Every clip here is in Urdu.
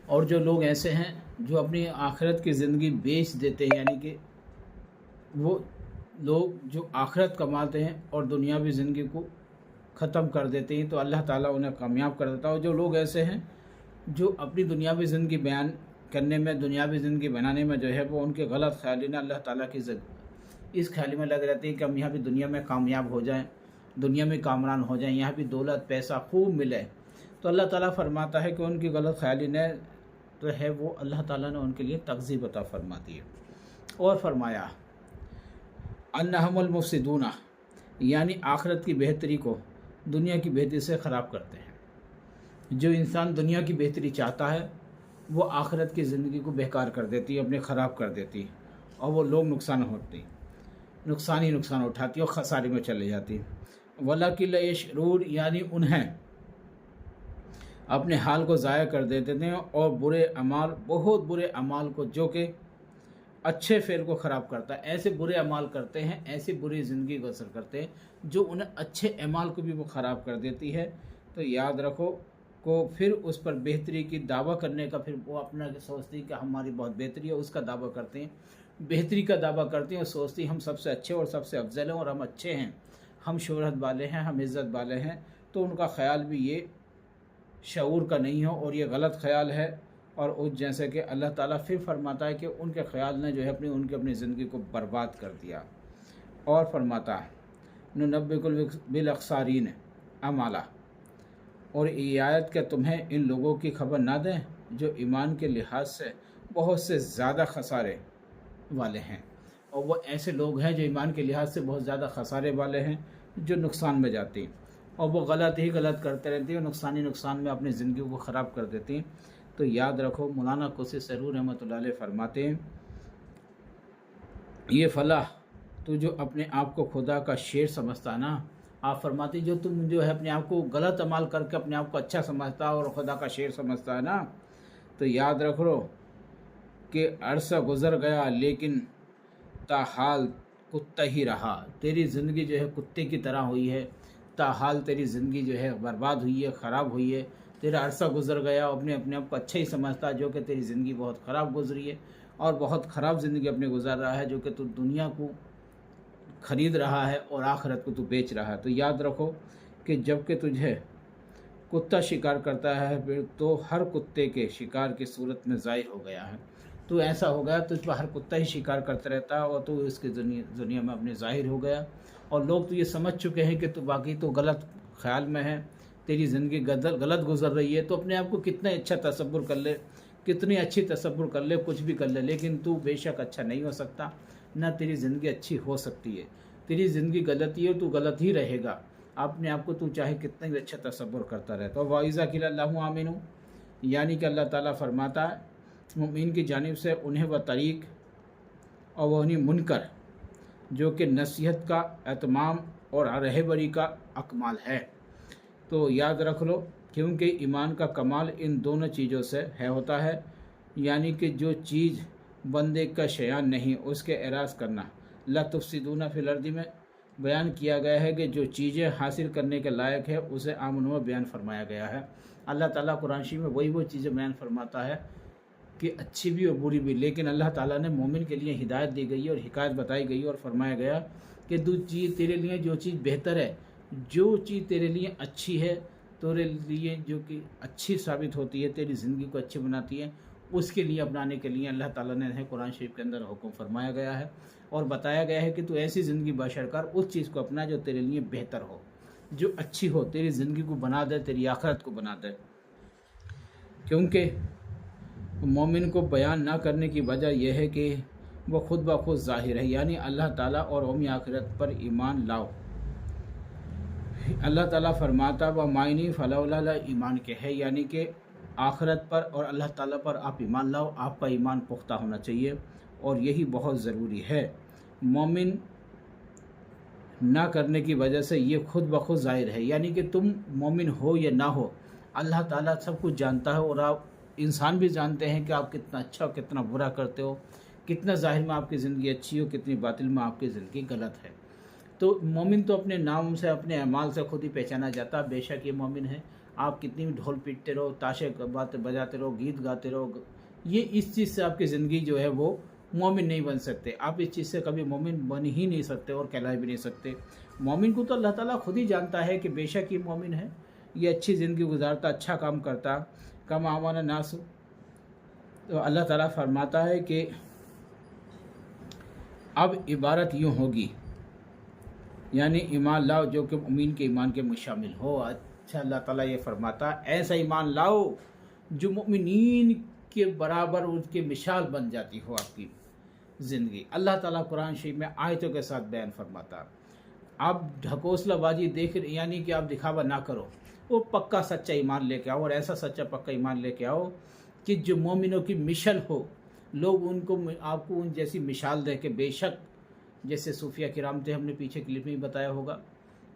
اور جو لوگ ایسے ہیں جو اپنی آخرت کی زندگی بیچ دیتے ہیں، یعنی کہ وہ لوگ جو آخرت کماتے ہیں اور دنیاوی زندگی کو ختم کر دیتے ہیں، تو اللہ تعالیٰ انہیں کامیاب کر دیتا ہے۔ اور جو لوگ ایسے ہیں جو اپنی دنیاوی زندگی بیان کرنے میں، دنیاوی زندگی بنانے میں جو ہے وہ ان کے غلط خیالی نہ اللہ تعالیٰ کی اس خیالی میں لگ رہتے ہیں کہ ہم یہاں بھی دنیا میں کامیاب ہو جائیں، دنیا میں کامران ہو جائیں، یہاں بھی دولت پیسہ خوب ملے، تو اللہ تعالیٰ فرماتا ہے کہ ان کی غلط خیالی نے جو ہے وہ اللہ تعالیٰ نے ان کے لیے تکذیب عطا فرما دی ہے۔ اور فرمایا انہم المفسدون، یعنی آخرت کی بہتری کو دنیا کی بہتری سے خراب کرتے ہیں۔ جو انسان دنیا کی بہتری چاہتا ہے وہ آخرت کی زندگی کو بیکار کر دیتی ہے، اپنے خراب کر دیتی ہے، اور وہ لوگ نقصان ہی نقصان اٹھاتی ہے اور خسارے میں چلے جاتی ہے۔ وَلَكِنْ لَا يَشْعُرُونَ، یعنی انہیں اپنے حال کو ضائع کر دیتے ہیں اور برے اعمال، بہت برے اعمال کو جو کہ اچھے فعل کو خراب کرتا ہے، ایسے برے اعمال کرتے ہیں، ایسی بری زندگی بسر کرتے ہیں جو انہیں اچھے اعمال کو بھی وہ خراب کر دیتی ہے۔ تو یاد رکھو کو پھر اس پر بہتری کی دعویٰ کرنے کا، پھر وہ اپنا سوچتی کہ ہماری بہت بہتری ہے، اس کا دعویٰ کرتے ہیں، بہتری کا دعویٰ کرتے ہیں اور سوچتی ہیں ہم سب سے اچھے اور سب سے افضل ہیں اور ہم اچھے ہیں، ہم شہرت والے ہیں، ہم عزت والے ہیں۔ تو ان کا خیال بھی یہ شعور کا نہیں ہو اور یہ غلط خیال ہے، اور اس جیسے کہ اللہ تعالیٰ پھر فرماتا ہے کہ ان کے خیال نے جو ہے اپنی زندگی کو برباد کر دیا۔ اور فرماتا ہے نُنَبِّئُکُم بِالْأَخْسَرِینَ اعمالا، اور یہ آیت کہ تمہیں ان لوگوں کی خبر نہ دیں جو ایمان کے لحاظ سے بہت سے زیادہ خسارے والے ہیں۔ اور وہ ایسے لوگ ہیں جو ایمان کے لحاظ سے بہت زیادہ خسارے والے ہیں، جو نقصان میں جاتے ہیں اور وہ غلط کرتے رہتے ہیں اور نقصان میں اپنی زندگی کو خراب کر دیتے ہیں۔ تو یاد رکھو، مولانا کوسی سرور رحمۃ اللہ علیہ فرماتے ہیں یہ فلاح تو جو اپنے آپ کو خدا کا شیر سمجھتا ہے نا، آپ فرماتے جو تم جو ہے اپنے آپ کو غلط عمل کر کے اپنے آپ کو اچھا سمجھتا اور خدا کا شیر سمجھتا ہے نا، تو یاد رکھ لو کہ عرصہ گزر گیا لیکن تاحال کتا ہی رہا۔ تیری زندگی جو ہے کتے کی طرح ہوئی ہے، تاحال تیری زندگی جو ہے برباد ہوئی ہے، خراب ہوئی ہے۔ تیرا عرصہ گزر گیا، اپنے آپ کو اچھا ہی سمجھتا، جو کہ تیری زندگی بہت خراب گزری ہے اور بہت خراب زندگی اپنے گزار رہا ہے، جو کہ تو دنیا کو خرید رہا ہے اور آخرت کو تو بیچ رہا ہے۔ تو یاد رکھو کہ جب کہ تجھے کتا شکار کرتا ہے پھر تو ہر کتے کے شکار کی صورت میں ظاہر ہو گیا ہے۔ تو ایسا ہو گیا، تجھ پر ہر کتا ہی شکار کرتا رہتا ہے اور تو اس کی دنیا میں اپنے ظاہر ہو گیا، اور لوگ تو یہ سمجھ چکے ہیں کہ تو باقی تو غلط خیال میں ہے، تیری زندگی غلط گزر رہی ہے، تو اپنے آپ کو کتنا اچھا تصور کر لے، کتنی اچھی تصور کر لے، کچھ بھی کر لے، لیکن تو بے شک اچھا نہیں ہو سکتا، نہ تیری زندگی اچھی ہو سکتی ہے۔ تیری زندگی غلط ہی ہے، تو غلط ہی رہے گا، اپنے آپ کو تو چاہے کتنا بھی اچھا تصور کرتا رہتا۔ اور وَإِذَا قِيلَ اللَّهُ آمِنُوا، یعنی کہ اللہ تعالیٰ فرماتا ہے مومن کی جانب سے انہیں وہ طریق اور وہ انہیں منکر جو کہ نصیحت کا اہتمام اور رہبری کا اکمال ہے۔ تو یاد رکھ لو، کیونکہ ایمان کا کمال ان دونوں چیزوں سے ہوتا ہے، یعنی کہ جو چیز بندے کا شیان نہیں اس کے اعراض کرنا۔ لا تفسدون فی الارض میں بیان کیا گیا ہے کہ جو چیزیں حاصل کرنے کے لائق ہے اسے آمنوا بیان فرمایا گیا ہے۔ اللہ تعالیٰ قرآن شریف میں وہ چیزیں بیان فرماتا ہے کہ اچھی بھی اور بری بھی، لیکن اللہ تعالیٰ نے مومن کے لیے ہدایت دی گئی اور حکایت بتائی گئی اور فرمایا گیا کہ تیرے لیے جو چیز بہتر ہے، جو چیز تیرے لیے اچھی ہے، تیرے لیے جو کہ اچھی ثابت ہوتی ہے، تیری زندگی کو اچھی بناتی ہے، اس کے لیے اپنانے کے لیے اللہ تعالیٰ نے قرآن شریف کے اندر حکم فرمایا گیا ہے اور بتایا گیا ہے کہ تو ایسی زندگی بشر کر، اس چیز کو اپنا جو تیرے لیے بہتر ہو، جو اچھی ہو، تیری زندگی کو بنا دے، تیری آخرت کو بنا دے۔ کیونکہ مومن کو بیان نہ کرنے کی وجہ یہ ہے کہ وہ خود بخود ظاہر ہے، یعنی اللہ تعالیٰ اور یوم آخرت پر ایمان لاؤ۔ اللہ تعالیٰ فرماتا و معنی فلولا ایمان کے ہے، یعنی کہ آخرت پر اور اللہ تعالیٰ پر آپ ایمان لاؤ، آپ کا ایمان پختہ ہونا چاہیے اور یہی بہت ضروری ہے۔ مومن نہ کرنے کی وجہ سے یہ خود بخود ظاہر ہے، یعنی کہ تم مومن ہو یا نہ ہو، اللہ تعالیٰ سب کچھ جانتا ہے اور آپ انسان بھی جانتے ہیں کہ آپ کتنا اچھا اور کتنا برا کرتے ہو، کتنا ظاہر میں آپ کی زندگی اچھی ہو، کتنی باطن میں آپ کی زندگی غلط ہے۔ تو مومن تو اپنے نام سے، اپنے اعمال سے خود ہی پہچانا جاتا ہے، بے شک یہ مومن ہے۔ آپ کتنی بھی ڈھول پیٹتے رہو، تاشے باتیں بجاتے رہو، گیت گاتے رہو، یہ اس چیز سے آپ کی زندگی جو ہے وہ مومن نہیں بن سکتے. آپ اس چیز سے کبھی مومن بن ہی نہیں سکتے اور کہلا بھی نہیں سکتے. مومن کو تو اللہ تعالیٰ خود ہی جانتا ہے کہ بے شک یہ مومن ہے، یہ اچھی زندگی گزارتا، اچھا کام کرتا. کم آمان الناس. تو اللہ تعالیٰ فرماتا ہے کہ اب عبارت یوں ہوگی، یعنی ایمان لاؤ جو کہ مومن کے ایمان کے مشامل ہو. اچھا اللہ تعالیٰ یہ فرماتا ایسا ایمان لاؤ جو مومنین کے برابر ان کے مثال بن جاتی ہو آپ کی زندگی. اللہ تعالیٰ قرآن شریف میں آیتوں کے ساتھ بیان فرماتا. آپ ڈھکوسلہ بازی دیکھ یعنی کہ آپ دکھاوا نہ کرو، وہ پکا سچا ایمان لے کے آؤ، اور ایسا سچا پکا ایمان لے کے آؤ کہ جو مومنوں کی مثل ہو، لوگ ان کو آپ کو ان جیسی مثال دے کے بے شک جیسے صوفیہ کرام تھے، ہم نے پیچھے کلپ میں بتایا ہوگا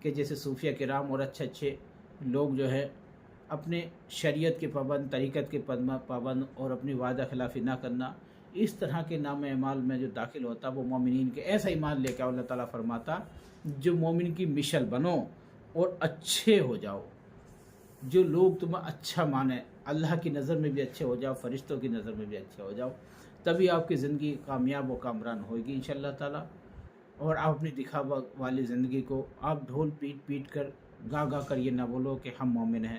کہ جیسے صوفیہ کرام اور اچھے اچھے لوگ جو ہے اپنے شریعت کے پابند، طریقت کے پابند اور اپنی وعدہ خلافی نہ کرنا، اس طرح کے نام اعمال میں جو داخل ہوتا وہ مومنین کے ایسا ایمان لے کے اللہ تعالیٰ فرماتا جو مومن کی مثل بنو اور اچھے ہو جاؤ، جو لوگ تمہیں اچھا مانے، اللہ کی نظر میں بھی اچھے ہو جاؤ، فرشتوں کی نظر میں بھی اچھے ہو جاؤ، تبھی آپ کی زندگی کامیاب و کامران ہوگی انشاءاللہ تعالیٰ. اور آپ اپنی دکھاوا والی زندگی کو آپ ڈھول پیٹ پیٹ کر گا گا کر یہ نہ بولو کہ ہم مومن ہیں،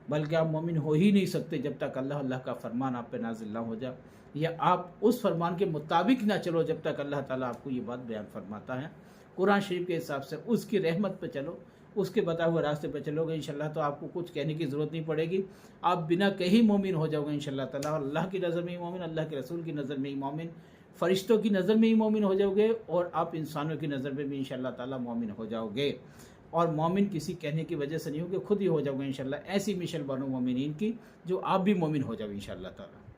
بلکہ آپ مومن ہو ہی نہیں سکتے جب تک اللہ کا فرمان آپ پہ نازل نہ ہو جائے، یا آپ اس فرمان کے مطابق نہ چلو جب تک اللہ تعالیٰ آپ کو یہ بات بیان فرماتا ہے. قرآن شریف کے حساب سے اس کی رحمت پہ چلو، اس کے بتائے ہوئے راستے پہ چلو گے انشاءاللہ تو آپ کو کچھ کہنے کی ضرورت نہیں پڑے گی. آپ بنا کہیں مومن ہو جاؤ گے انشاءاللہ تعالیٰ. اللہ کی نظر میں ہی مومن، اللہ کے رسول کی نظر میں ہی مومن، فرشتوں کی نظر میں ہی مومن ہو جاؤ گے، اور آپ انسانوں کی نظر میں بھی انشاءاللہ تعالیٰ مومن ہو جاؤ گے. اور مومن کسی کہنے کی وجہ سے نہیں ہوگے، خود ہی ہو جاؤ گے انشاءاللہ. ایسی مثل بنو مومنین کی جو آپ بھی مومن ہو جاؤ انشاءاللہ تعالیٰ.